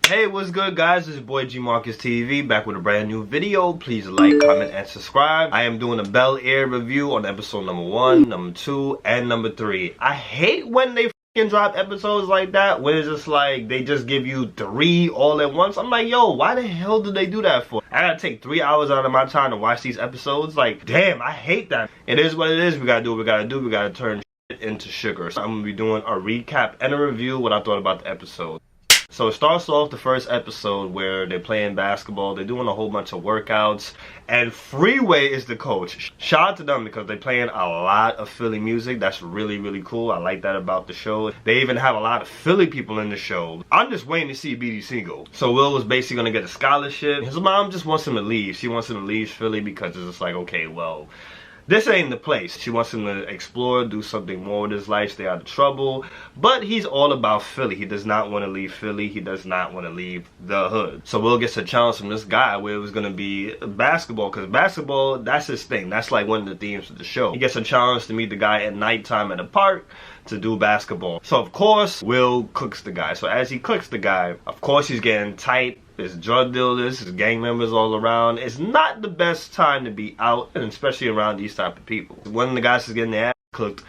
Hey, what's good, guys? This is your boy G Marcus TV back with a brand new video. Please like, comment, and subscribe. I am doing a Bel-Air review on episode number 1, number 2, and number 3. I hate when they drop episodes like that, where it's just like they just give you 3 all at once. I'm like, yo, why the hell did they do that for? I gotta take 3 hours out of my time to watch these episodes. Like, damn, I hate that. It is what it is. We gotta do what we gotta do. We gotta turn shit into sugar. So I'm gonna be doing a recap and a review what I thought about the episode. So it starts off the first episode where they're playing basketball, they're doing a whole bunch of workouts, and Freeway is the coach. Shout out to them because they're playing a lot of Philly music. That's really, really cool. I like that about the show. They even have a lot of Philly people in the show. I'm just waiting to see BDC go. So Will was basically going to get a scholarship. His mom just wants him to leave. She wants him to leave Philly because it's just like, okay, well, this ain't the place. She wants him to explore, do something more with his life, stay out of trouble. But he's all about Philly. He does not want to leave Philly. He does not want to leave the hood. So Will gets a challenge from this guy where it was going to be basketball. Because basketball, that's his thing. That's like one of the themes of the show. He gets a challenge to meet the guy at nighttime at a park to do basketball. So of course, Will cooks the guy. So as he cooks the guy, of course he's getting tight. There's drug dealers, there's gang members all around. It's not the best time to be out, and especially around these type of people. One of the guys is getting their ass cooked,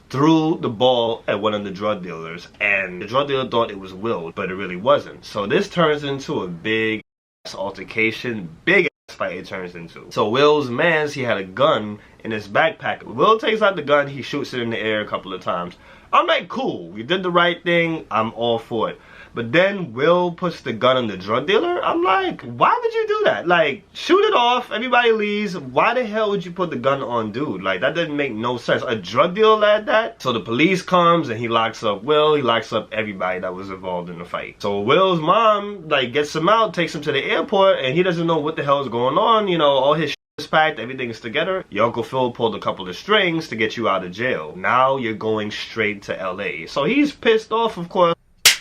threw the ball at one of the drug dealers, and the drug dealer thought it was Will, but it really wasn't. So this turns into a big ass altercation, big ass fight it turns into. So Will's mans, he had a gun in his backpack. Will takes out the gun, he shoots it in the air a couple of times. I'm like, cool, we did the right thing, I'm all for it. But then Will puts the gun on the drug dealer. I'm like, why would you do that? Like, shoot it off, everybody leaves. Why the hell would you put the gun on dude? Like, that doesn't make no sense. A drug dealer at that? So the police comes and he locks up Will. He locks up everybody that was involved in the fight. So Will's mom, like, gets him out, takes him to the airport, and he doesn't know what the hell is going on. You know, all his shit is packed, everything's together. Your Uncle Phil pulled a couple of strings to get you out of jail. Now you're going straight to LA. So he's pissed off, of course.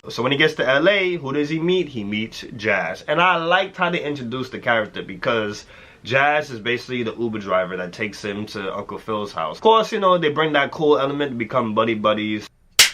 So when he gets to LA, who does he meet? He meets Jazz. And I liked how they introduced the character because Jazz is basically the Uber driver that takes him to Uncle Phil's house. Of course, you know, they bring that cool element to become buddies.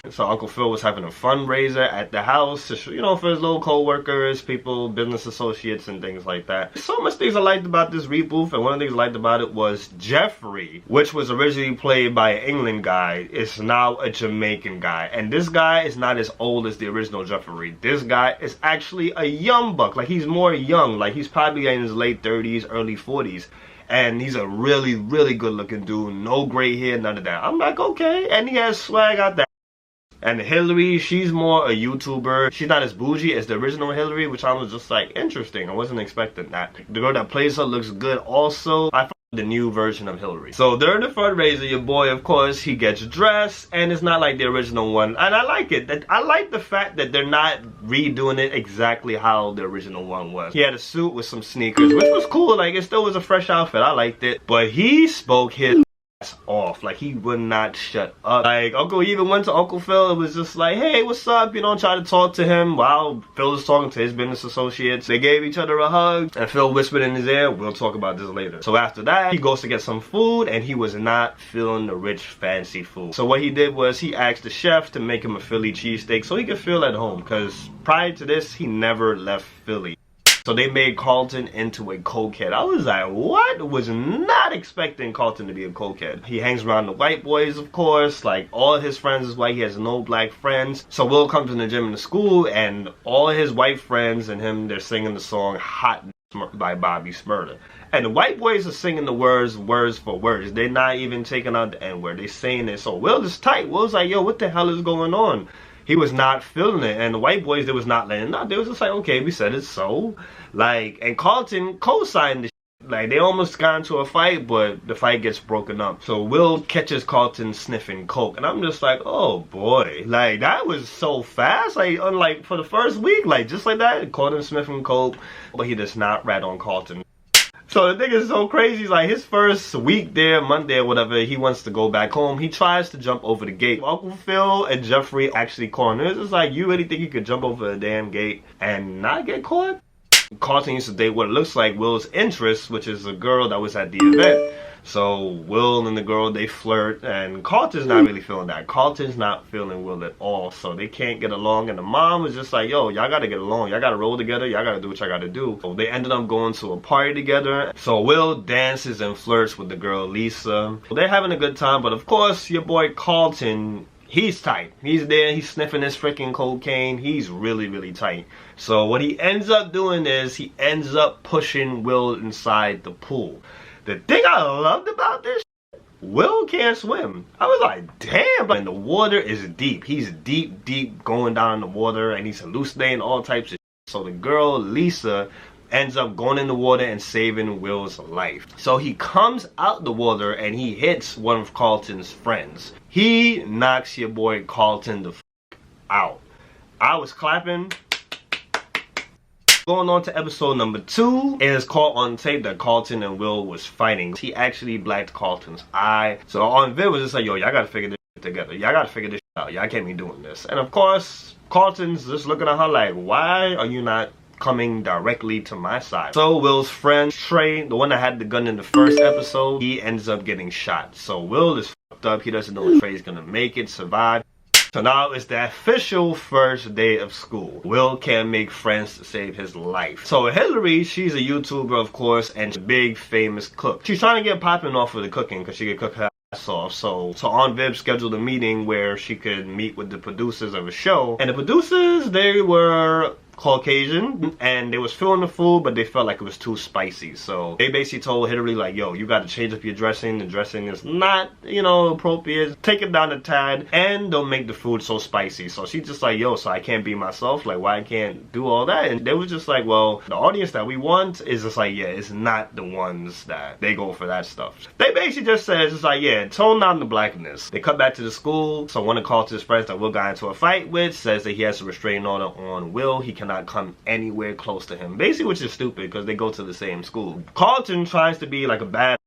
So Uncle Phil was having a fundraiser at the house, to, you know, for his little co-workers, people, business associates, and things like that. So much things I liked about this reboot, and one of the things I liked about it was Jeffrey, which was originally played by an England guy, is now a Jamaican guy. And this guy is not as old as the original Jeffrey. This guy is actually a young buck. Like, he's more young. Like, he's probably in his late 30s, early 40s. And he's a really, really good looking dude. No gray hair, none of that. I'm like, okay. And he has swag out there. And Hillary, she's more a YouTuber. She's not as bougie as the original Hillary, which I was just like, interesting. I wasn't expecting that. The girl that plays her looks good also. I found the new version of Hillary. So during the fundraiser, your boy, of course, he gets dressed, and it's not like the original one. And I like it. I like the fact that they're not redoing it exactly how the original one was. He had a suit with some sneakers, which was cool. Like, it still was a fresh outfit. I liked it. But he spoke his off. Like, he would not shut up. Like, Uncle even went to Uncle Phil. It was just like, hey, what's up? You know, try to talk to him while Phil was talking to his business associates. They gave each other a hug, and Phil whispered in his ear, we'll talk about this later. So after that, he goes to get some food, and he was not feeling the rich, fancy food. So what he did was he asked the chef to make him a Philly cheesesteak so he could feel at home, because prior to this, he never left Philly. So they made Carlton into a cokehead. I was like, what? Was not expecting Carlton to be a cokehead. He hangs around the white boys, of course. Like, all his friends is white. He has no black friends. So Will comes in the gym in the school, and all his white friends and him, they're singing the song Hot by Bobby Shmurda. And the white boys are singing the words for words. They're not even taking out the N-word. They're saying it. So Will is tight. Will's like, yo, what the hell is going on? He was not feeling it, and the white boys, they was not letting it out. They was just like, okay, we said it, so. Like, and Carlton co-signed the shit. Like, they almost got into a fight, but the fight gets broken up. So Will catches Carlton sniffing coke, and I'm just like, oh boy. Like, that was so fast. Like, unlike for the first week, like, just like that, Carlton sniffing coke, but he does not rat on Carlton. So the thing is so crazy, like his first week there, Monday or whatever, he wants to go back home. He tries to jump over the gate. Uncle Phil and Jeffrey actually caught him. It's just like, you really think you could jump over a damn gate and not get caught? Carlton used to date what it looks like Will's interest, which is a girl that was at the event. So Will and the girl, they flirt, and Carlton's not really feeling that. Carlton's not feeling Will at all, so they can't get along. And the mom was just like, yo, y'all gotta get along, y'all gotta roll together, y'all gotta do what y'all gotta do. So they ended up going to a party together. So Will dances and flirts with the girl Lisa. They're having a good time, but of course your boy Carlton, he's tight. He's there, he's sniffing his freaking cocaine. He's really, really tight. So what he ends up doing is he ends up pushing Will inside the pool. The thing I loved about this, Will can't swim. I was like, damn. And the water is deep. He's deep, deep going down in the water, and he's hallucinating all types of shit. So the girl, Lisa, ends up going in the water and saving Will's life. So he comes out the water and he hits one of Carlton's friends. He knocks your boy Carlton the f out. I was clapping. Going on to episode number 2, it is caught on tape that Carlton and Will was fighting. He actually blacked Carlton's eye. So on vid was just like, yo, y'all gotta figure this shit together. Y'all gotta figure this shit out. Y'all can't be doing this. And of course, Carlton's just looking at her like, why are you not coming directly to my side? So Will's friend, Trey, the one that had the gun in the first episode, he ends up getting shot. So Will is fucked up. He doesn't know if Trey's gonna make it, survive. So now it's the official first day of school. Will can't make friends to save his life. So Hillary, she's a YouTuber, of course, and a big famous cook. She's trying to get popping off of the cooking because she could cook her ass off. So Aunt Viv scheduled a meeting where she could meet with the producers of a show. And the producers, they were Caucasian, and they was filling the food, but they felt like it was too spicy. So they basically told Hillary like, yo, you got to change up your dressing. The dressing is not, you know, appropriate. Take it down a tad, and don't make the food so spicy. So she's just like, yo, so I can't be myself? Like, why I can't do all that? And they was just like, well, the audience that we want is just like, yeah, it's not the ones that they go for that stuff. They basically just said, it's like, yeah, tone down the blackness. They cut back to the school. So one of Carlton's friends that Will got into a fight with says that he has a restraining order on Will. He cannot come anywhere close to him, basically, which is stupid because they go to the same school. Carlton tries to be like a badass.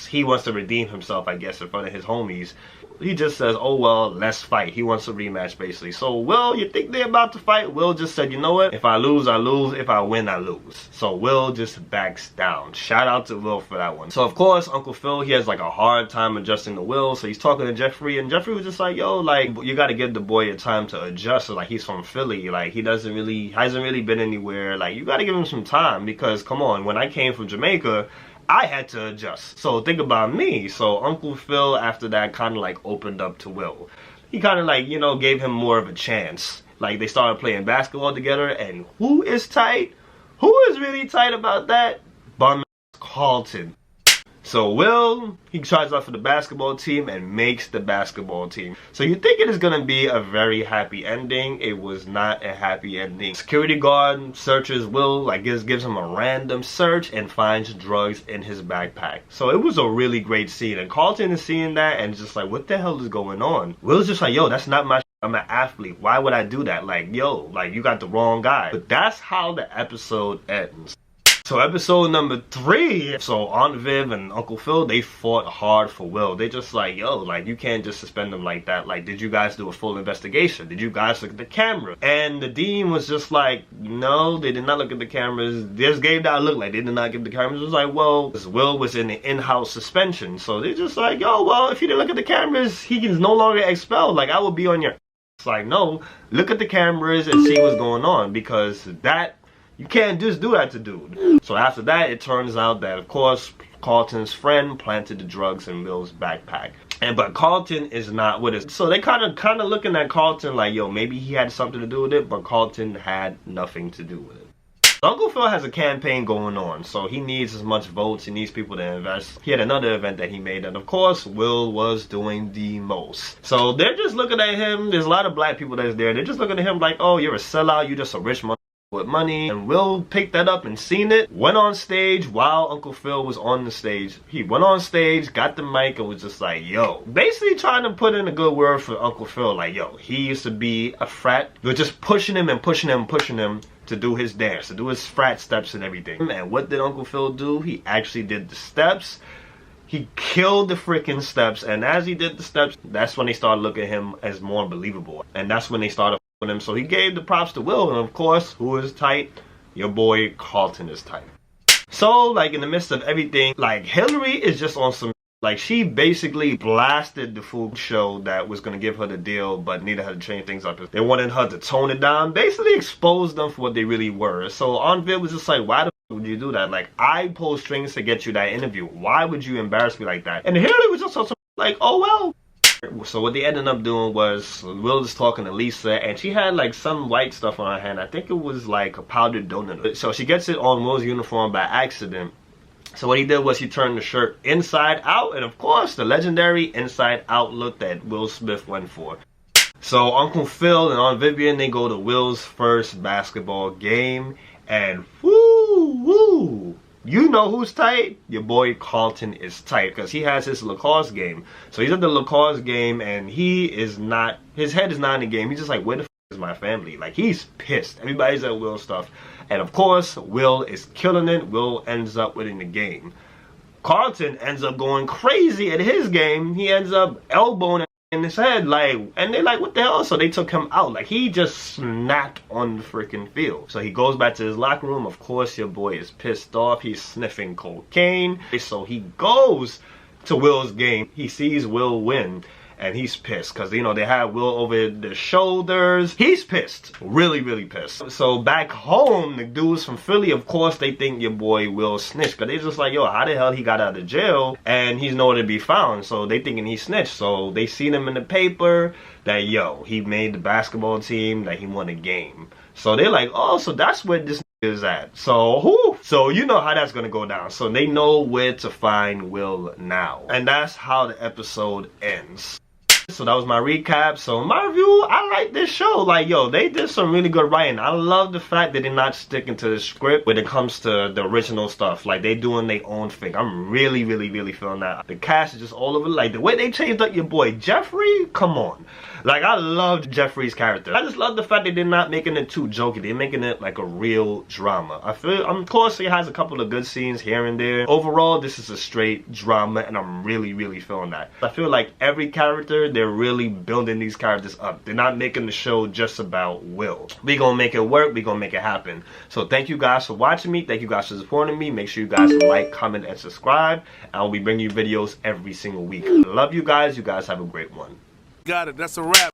He wants to redeem himself, I guess, in front of his homies. He just says, oh well, let's fight. He wants a rematch, basically. So Will, you think they're about to fight? Will just said, you know what, if I lose, I lose. If I win, I lose. So Will just backs down. Shout out to Will for that one. So of course, Uncle Phil, he has like a hard time adjusting to Will. So he's talking to Jeffrey, and Jeffrey was just like, yo, like, you got to give the boy a time to adjust. So like, he's from Philly, like, he hasn't really been anywhere. Like, you got to give him some time, because come on, when I came from Jamaica, I had to adjust. So think about me. So Uncle Phil, after that, kind of like opened up to Will. He kind of like, you know, gave him more of a chance. Like, they started playing basketball together, and who is tight? Who is really tight about that? Bum Carlton. So Will, he tries out for the basketball team and makes the basketball team. So you think it is going to be a very happy ending. It was not a happy ending. Security guard searches Will, like gives him a random search, and finds drugs in his backpack. So it was a really great scene. And Carlton is seeing that and just like, what the hell is going on? Will's just like, yo, that's not my shit. I'm an athlete. Why would I do that? Like, yo, like, you got the wrong guy. But that's how the episode ends. So episode number 3, so Aunt Viv and Uncle Phil, they fought hard for Will. They just like, yo, like, you can't just suspend him like that. Like, did you guys do a full investigation? Did you guys look at the camera? And the dean was just like, no, they did not look at the cameras. They just gave that look, like they did not give the cameras. It was like, well, Will was in the in-house suspension. So they're just like, yo, well, if you didn't look at the cameras, he is no longer expelled. Like, I will be on your... It's like, no, look at the cameras and see what's going on, because that... You can't just do that to dude. So after that, it turns out that, of course, Carlton's friend planted the drugs in Will's backpack. But Carlton is not with us. So they kind of looking at Carlton like, yo, maybe he had something to do with it, but Carlton had nothing to do with it. Uncle Phil has a campaign going on, so he needs as much votes, he needs people to invest. He had another event that he made, and of course, Will was doing the most. So they're just looking at him. There's a lot of black people that's there. They're just looking at him like, oh, you're a sellout, you're just a rich mother with money. And Will picked that up and seen it, went on stage while Uncle Phil was on the stage. He went on stage, got the mic, and was just like, yo, basically trying to put in a good word for Uncle Phil. Like, yo, he used to be a frat. You're just pushing him and pushing him and pushing him to do his dance, to do his frat steps and everything. And what did Uncle Phil do? He actually did the steps. He killed the freaking steps, and as he did the steps, that's when they started looking at him as more believable. And that's when they started with him. So he gave the props to Will, and of course, who is tight? Your boy Carlton is tight. So, like, in the midst of everything, like, Hillary is just on some Like, she basically blasted the food show that was going to give her the deal, but needed her to change things up. They wanted her to tone it down, basically expose them for what they really were. So Anvil was just like, why the f would you do that? Like, I pulled strings to get you that interview. Why would you embarrass me like that? And Haley was just also like, oh well. So what they ended up doing was, Will was talking to Lisa, and she had like some white stuff on her hand. I think it was like a powdered donut. So she gets it on Will's uniform by accident. So what he did was he turned the shirt inside out, and of course the legendary inside out look that Will Smith went for. So Uncle Phil and Aunt Vivian, they go to Will's first basketball game, and woo, you know who's tight? Your boy Carlton is tight, because he has his lacrosse game. So he's at the lacrosse game, and he is not, his head is not in the game. He's just like, where the f is my family? Like, he's pissed. Everybody's at Will's stuff. And of course, Will is killing it. Will ends up winning the game. Carlton ends up going crazy at his game. He ends up elbowing in his head, like, and they're like, what the hell? So they took him out. Like, he just snapped on the freaking field. So he goes back to his locker room. Of course, your boy is pissed off. He's sniffing cocaine. So he goes to Will's game. He sees Will win. And he's pissed because, you know, they had Will over the shoulders. He's pissed. Really, really pissed. So back home, the dudes from Philly, of course, they think your boy Will snitched. Because they just like, yo, how the hell he got out of jail and he's nowhere to be found. So they thinking he snitched. So they seen him in the paper that, yo, he made the basketball team, that he won a game. So they're like, oh, so that's where this is at. So who? So you know how that's gonna go down. So they know where to find Will now. And that's how the episode ends. So that was my recap. So my review, I like this show. Like, yo, they did some really good writing. I love the fact that they're not sticking to the script when it comes to the original stuff. Like, they doing their own thing. I'm really, really, really feeling that. The cast is just all over. Like, the way they changed up your boy Jeffrey, come on. Like, I loved Jeffrey's character. I just love the fact that they're not making it too jokey. They're making it like a real drama. I feel, of course, it has a couple of good scenes here and there. Overall, this is a straight drama, and I'm really, really feeling that. I feel like every character, they're really building these characters up. They're not making the show just about Will. We're gonna make it work. We're gonna make it happen. So thank you guys for watching me. Thank you guys for supporting me. Make sure you guys like, comment, and subscribe. I'll be bringing you videos every single week. Love you guys. You guys have a great one. Got it. That's a wrap.